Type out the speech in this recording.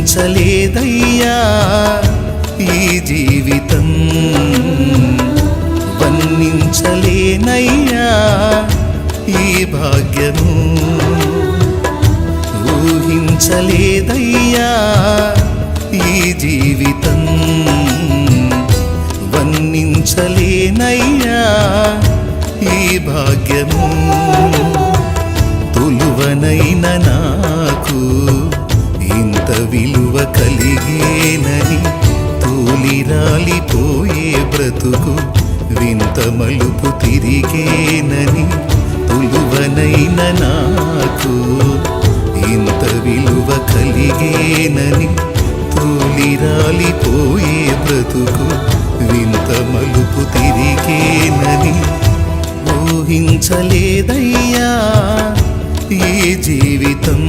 ఊహించలేదయ్యా ఈ జీవితం, వర్ణించలేనయ్యా ఈ భాగ్యము. ఊహించలేదయ్యా ఈ జీవితం, వర్ణించలేనయ్యా ఈ భాగ్యము. తొలువనైన నాకు ఇంత విలువ కలిగేనని, తూలిరాలిపోయే బ్రతుకు వింత మలుపు తిరిగేనని. తొలువనైన నాకు ఇంత విలువ కలిగేనని, తూలిరాలిపోయే బ్రతుకు వింత మలుపు తిరిగేనని. ఊహించలేదయ్యా ఈ జీవితం.